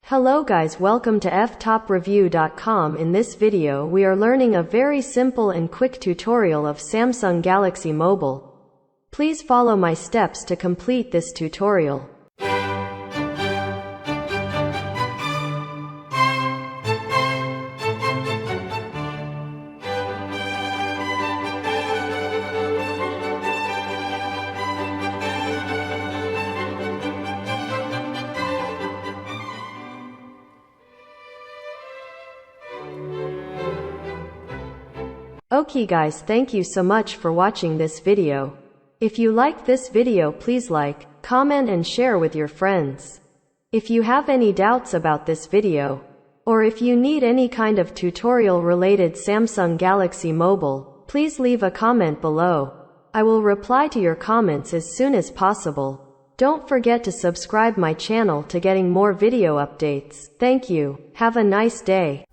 Hello guys, welcome to Ftopreview.com. In this video we are learning a very simple and quick tutorial of Samsung Galaxy Mobile. Please follow my steps to complete this tutorial. Okay guys, thank you so much for watching this video. If you like this video, please like, comment and share with your friends. If you have any doubts about this video, or if you need any kind of tutorial related Samsung Galaxy Mobile, please leave a comment below. I will reply to your comments as soon as possible. Don't forget to subscribe my channel to getting more video updates. Thank you. Have a nice day.